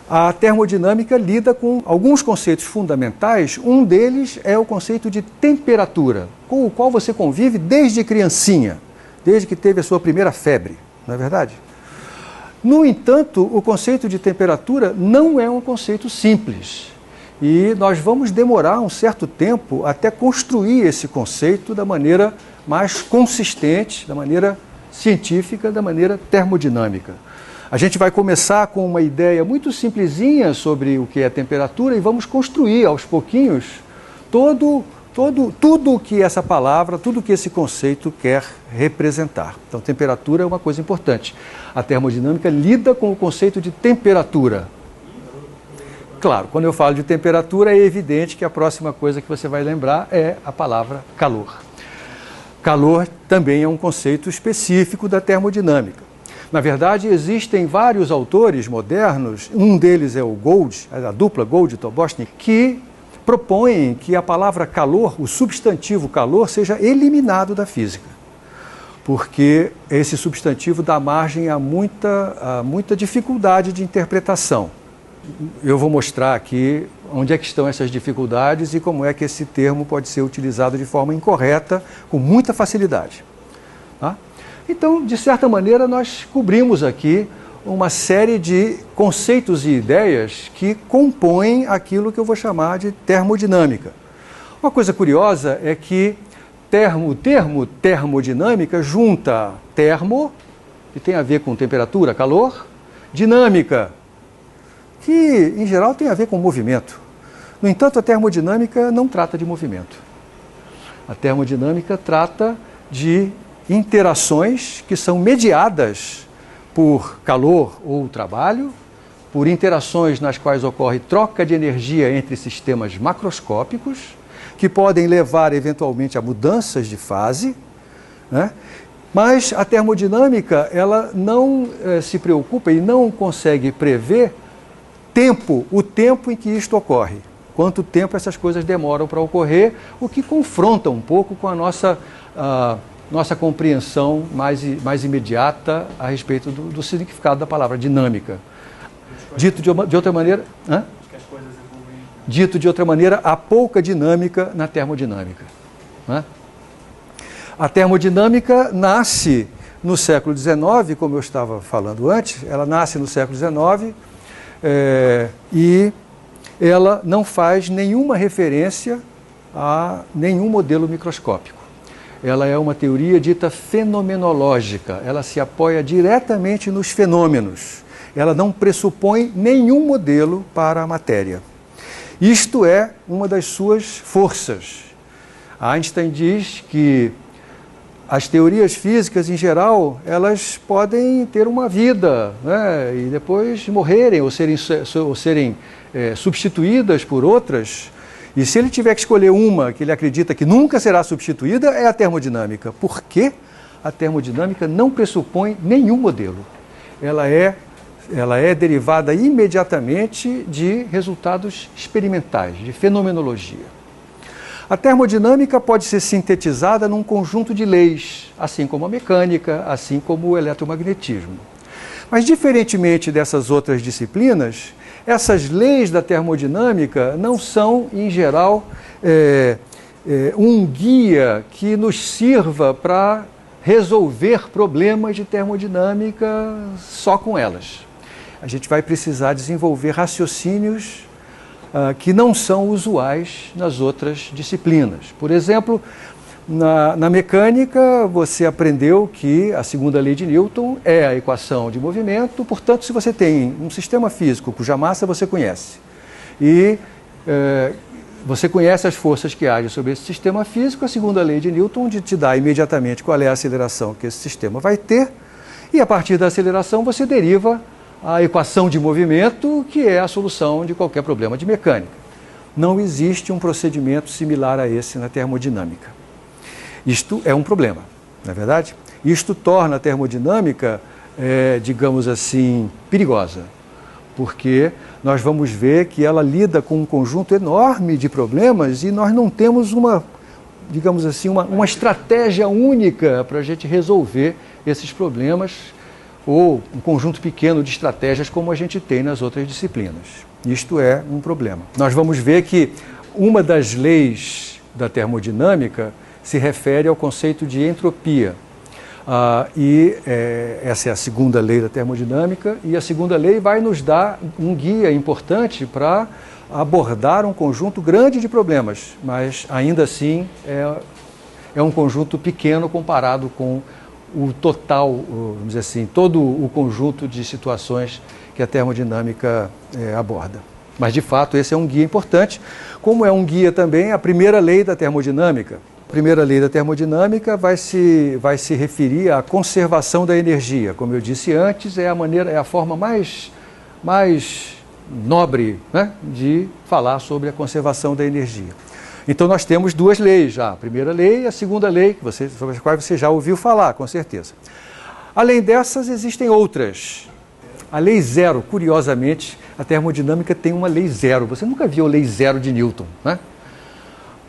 A termodinâmica lida com alguns conceitos fundamentais. Um deles é o conceito de temperatura, com o qual você convive desde criancinha, desde que teve a sua primeira febre, não é verdade? No entanto, o conceito de temperatura não é um conceito simples. E nós vamos demorar um certo tempo até construir esse conceito da maneira mais consistente, da maneira científica, da maneira termodinâmica. A gente vai começar com uma ideia muito simplesinha sobre o que é temperatura e vamos construir aos pouquinhos tudo o que essa palavra, tudo o que esse conceito quer representar. Então, temperatura é uma coisa importante. A termodinâmica lida com o conceito de temperatura. Claro, quando eu falo de temperatura, é evidente que a próxima coisa que você vai lembrar é a palavra calor. Calor também é um conceito específico da termodinâmica. Na verdade, existem vários autores modernos, um deles é o Gold, a dupla Gold-Toboschnik, que propõem que a palavra calor, o substantivo calor, seja eliminado da física, porque esse substantivo dá margem a muita dificuldade de interpretação. Eu vou mostrar aqui onde é que estão essas dificuldades e como é que esse termo pode ser utilizado de forma incorreta, com muita facilidade. Tá? Então, de certa maneira, nós cobrimos aqui uma série de conceitos e ideias que compõem aquilo que eu vou chamar de termodinâmica. Uma coisa curiosa é que o termo termodinâmica junta termo, que tem a ver com temperatura, calor, dinâmica, que em geral tem a ver com movimento. No entanto, a termodinâmica não trata de movimento. A termodinâmica trata de interações que são mediadas por calor ou trabalho, por interações nas quais ocorre troca de energia entre sistemas macroscópicos, que podem levar eventualmente a mudanças de fase, né? Mas a termodinâmica ela não se preocupa e não consegue prever o tempo em que isto ocorre. Quanto tempo essas coisas demoram para ocorrer, o que confronta um pouco com a nossa compreensão mais imediata a respeito do significado da palavra dinâmica. Dito de outra maneira, dito de outra maneira, há pouca dinâmica na termodinâmica. Né? A termodinâmica nasce no século XIX, como eu estava falando antes, ela nasce no século XIX e ela não faz nenhuma referência a nenhum modelo microscópico. Ela é uma teoria dita fenomenológica, ela se apoia diretamente nos fenômenos, ela não pressupõe nenhum modelo para a matéria. Isto é uma das suas forças. Einstein diz que as teorias físicas, em geral, elas podem ter uma vida, né, e depois morrerem ou serem substituídas por outras. E se ele tiver que escolher uma que ele acredita que nunca será substituída, é a termodinâmica. Por quê? A termodinâmica não pressupõe nenhum modelo. Ela é derivada imediatamente de resultados experimentais, de fenomenologia. A termodinâmica pode ser sintetizada num conjunto de leis, assim como a mecânica, assim como o eletromagnetismo. Mas, diferentemente dessas outras disciplinas, essas leis da termodinâmica não são, em geral, um guia que nos sirva para resolver problemas de termodinâmica só com elas. A gente vai precisar desenvolver raciocínios que não são usuais nas outras disciplinas. Por exemplo, na mecânica, você aprendeu que a segunda lei de Newton é a equação de movimento, portanto, se você tem um sistema físico cuja massa você conhece, e você conhece as forças que agem sobre esse sistema físico, a segunda lei de Newton te dá imediatamente qual é a aceleração que esse sistema vai ter, e a partir da aceleração você deriva a equação de movimento, que é a solução de qualquer problema de mecânica. Não existe um procedimento similar a esse na termodinâmica. Isto é um problema, não é verdade? Isto torna a termodinâmica, digamos assim, perigosa, porque nós vamos ver que ela lida com um conjunto enorme de problemas e nós não temos digamos assim, uma estratégia única para a gente resolver esses problemas ou um conjunto pequeno de estratégias como a gente tem nas outras disciplinas. Isto é um problema. Nós vamos ver que uma das leis da termodinâmica se refere ao conceito de entropia. Essa é a segunda lei da termodinâmica, e a segunda lei vai nos dar um guia importante para abordar um conjunto grande de problemas, mas ainda assim é um conjunto pequeno comparado com o total, vamos dizer assim, todo o conjunto de situações que a termodinâmica aborda. Mas, de fato, esse é um guia importante, como é um guia também a primeira lei da termodinâmica. A primeira lei da termodinâmica vai se referir à conservação da energia. Como eu disse antes, é a forma mais nobre, né, de falar sobre a conservação da energia. Então nós temos duas leis já, a primeira lei e a segunda lei, sobre as quais você já ouviu falar, com certeza. Além dessas, existem outras. A lei zero, curiosamente, a termodinâmica tem uma lei zero. Você nunca viu a lei zero de Newton, né?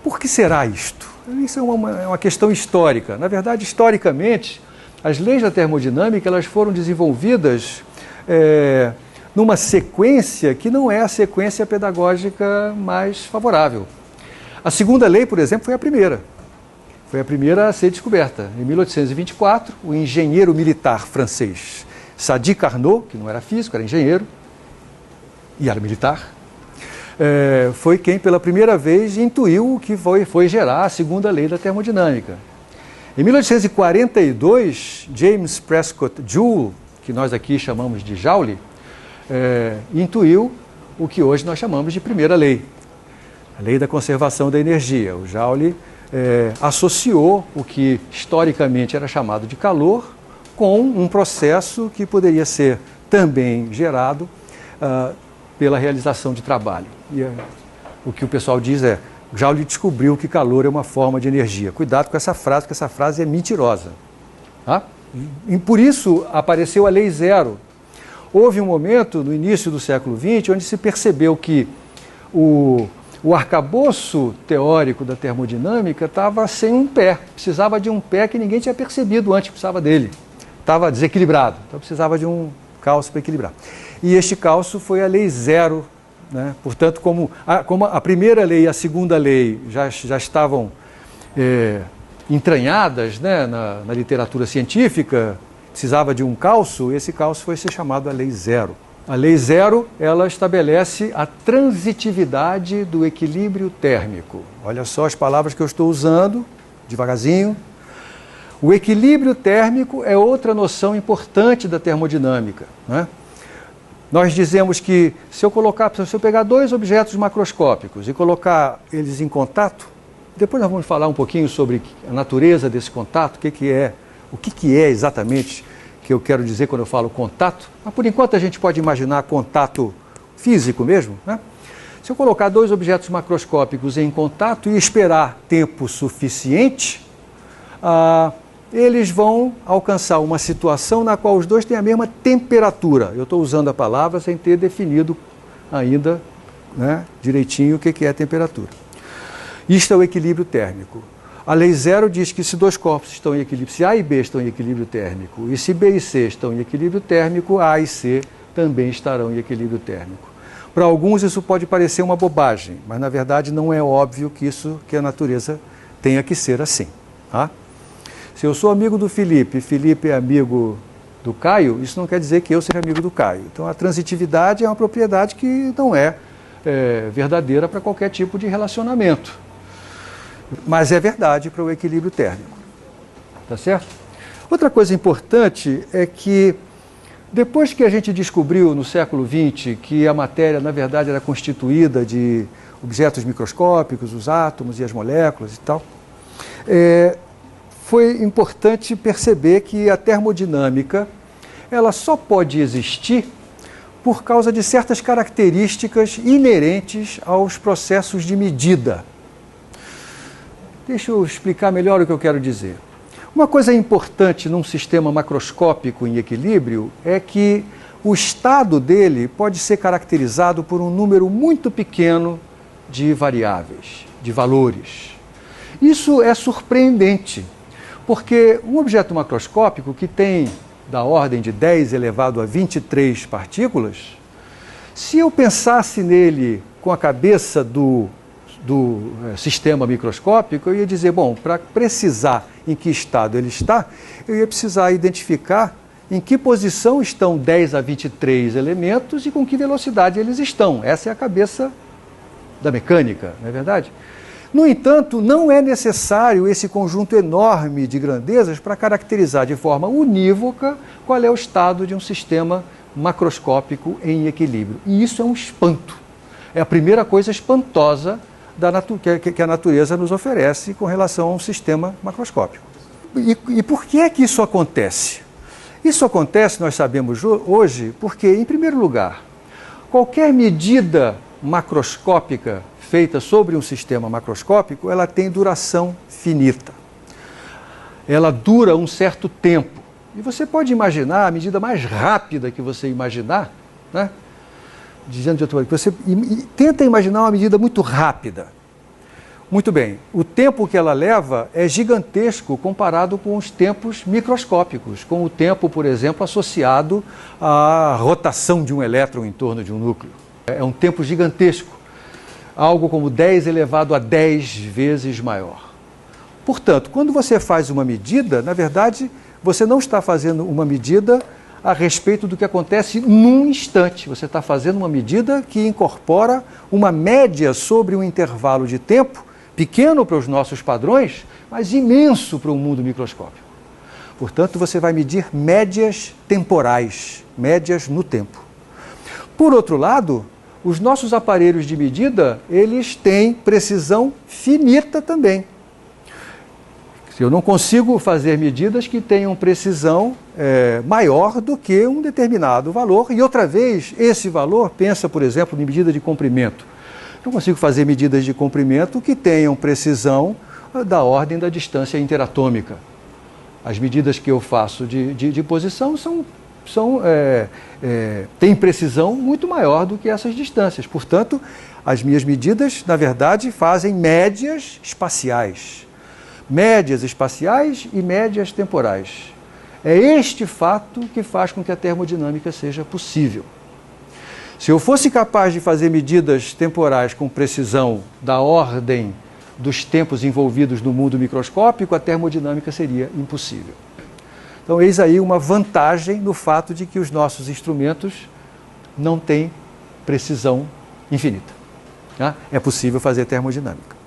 Por que será isto? Isso é uma questão histórica. Na verdade, historicamente, as leis da termodinâmica elas foram desenvolvidas numa sequência que não é a sequência pedagógica mais favorável. A segunda lei, por exemplo, foi a primeira. Foi a primeira a ser descoberta. Em 1824, o engenheiro militar francês Sadi Carnot, que não era físico, era engenheiro, e era militar, foi quem pela primeira vez intuiu o que foi gerar a segunda lei da termodinâmica. Em 1842, James Prescott Joule, que nós aqui chamamos de Joule, intuiu o que hoje nós chamamos de primeira lei, a lei da conservação da energia. O Joule associou o que historicamente era chamado de calor com um processo que poderia ser também gerado pela realização de trabalho. E o que o pessoal diz Joule descobriu que calor é uma forma de energia. Cuidado com essa frase, porque essa frase é mentirosa. Tá? E por isso apareceu a lei zero. Houve um momento, no início do século XX, onde se percebeu que o arcabouço teórico da termodinâmica estava sem um pé. Precisava de um pé que ninguém tinha percebido antes, precisava dele. Estava desequilibrado, então precisava de um calço para equilibrar. E este calço foi a lei zero, né? Portanto, como a primeira lei e a segunda lei já estavam entranhadas, né, na literatura científica, precisava de um calço, esse calço foi ser chamado a lei zero. A lei zero, ela estabelece a transitividade do equilíbrio térmico. Olha só as palavras que eu estou usando, devagarzinho. O equilíbrio térmico é outra noção importante da termodinâmica, né? Nós dizemos que se eu pegar dois objetos macroscópicos e colocar eles em contato, depois nós vamos falar um pouquinho sobre a natureza desse contato, o que é exatamente que eu quero dizer quando eu falo contato, mas por enquanto a gente pode imaginar contato físico mesmo, né? Se eu colocar dois objetos macroscópicos em contato e esperar tempo suficiente, eles vão alcançar uma situação na qual os dois têm a mesma temperatura. Eu estou usando a palavra sem ter definido ainda, né, direitinho o que é a temperatura. Isto é o equilíbrio térmico. A lei zero diz que se dois corpos estão em equilíbrio, se A e B estão em equilíbrio térmico, e se B e C estão em equilíbrio térmico, A e C também estarão em equilíbrio térmico. Para alguns isso pode parecer uma bobagem, mas na verdade não é óbvio que a natureza tenha que ser assim. Tá? Se eu sou amigo do Felipe, Felipe é amigo do Caio, isso não quer dizer que eu seja amigo do Caio. Então a transitividade é uma propriedade que não é verdadeira para qualquer tipo de relacionamento. Mas é verdade para o equilíbrio térmico. Tá certo? Outra coisa importante é que depois que a gente descobriu no século XX que a matéria, na verdade, era constituída de objetos microscópicos, os átomos e as moléculas e tal, foi importante perceber que a termodinâmica ela só pode existir por causa de certas características inerentes aos processos de medida. Deixa eu explicar melhor o que eu quero dizer. Uma coisa importante num sistema macroscópico em equilíbrio é que o estado dele pode ser caracterizado por um número muito pequeno de variáveis, de valores. Isso é surpreendente, porque um objeto macroscópico que tem da ordem de 10 elevado a 23 partículas, se eu pensasse nele com a cabeça do sistema microscópico, eu ia dizer, bom, para precisar em que estado ele está, eu ia precisar identificar em que posição estão 10 a 23 elementos e com que velocidade eles estão. Essa é a cabeça da mecânica, não é verdade? No entanto, não é necessário esse conjunto enorme de grandezas para caracterizar de forma unívoca qual é o estado de um sistema macroscópico em equilíbrio. E isso é um espanto. É a primeira coisa espantosa que a natureza nos oferece com relação a um sistema macroscópico. E por que é que isso acontece? Isso acontece, nós sabemos hoje, porque, em primeiro lugar, qualquer medida macroscópica feita sobre um sistema macroscópico, ela tem duração finita. Ela dura um certo tempo. E você pode imaginar a medida mais rápida que você imaginar, né? Dizendo de outra maneira, você tenta imaginar uma medida muito rápida. Muito bem, o tempo que ela leva é gigantesco comparado com os tempos microscópicos, com o tempo, por exemplo, associado à rotação de um elétron em torno de um núcleo. É um tempo gigantesco, algo como 10 elevado a 10 vezes maior. Portanto, quando você faz uma medida, na verdade, você não está fazendo uma medida a respeito do que acontece num instante. Você está fazendo uma medida que incorpora uma média sobre um intervalo de tempo pequeno para os nossos padrões, mas imenso para o mundo microscópico. Portanto, você vai medir médias temporais, médias no tempo. Por outro lado, os nossos aparelhos de medida, eles têm precisão finita também. Eu não consigo fazer medidas que tenham precisão maior do que um determinado valor. E outra vez, esse valor, pensa, por exemplo, em medida de comprimento. Eu consigo fazer medidas de comprimento que tenham precisão da ordem da distância interatômica. As medidas que eu faço de posição têm precisão muito maior do que essas distâncias. Portanto, as minhas medidas, na verdade, fazem médias espaciais. Médias espaciais e médias temporais. É este fato que faz com que a termodinâmica seja possível. Se eu fosse capaz de fazer medidas temporais com precisão da ordem dos tempos envolvidos no mundo microscópico, a termodinâmica seria impossível. Então, eis aí uma vantagem no fato de que os nossos instrumentos não têm precisão infinita. É possível fazer termodinâmica.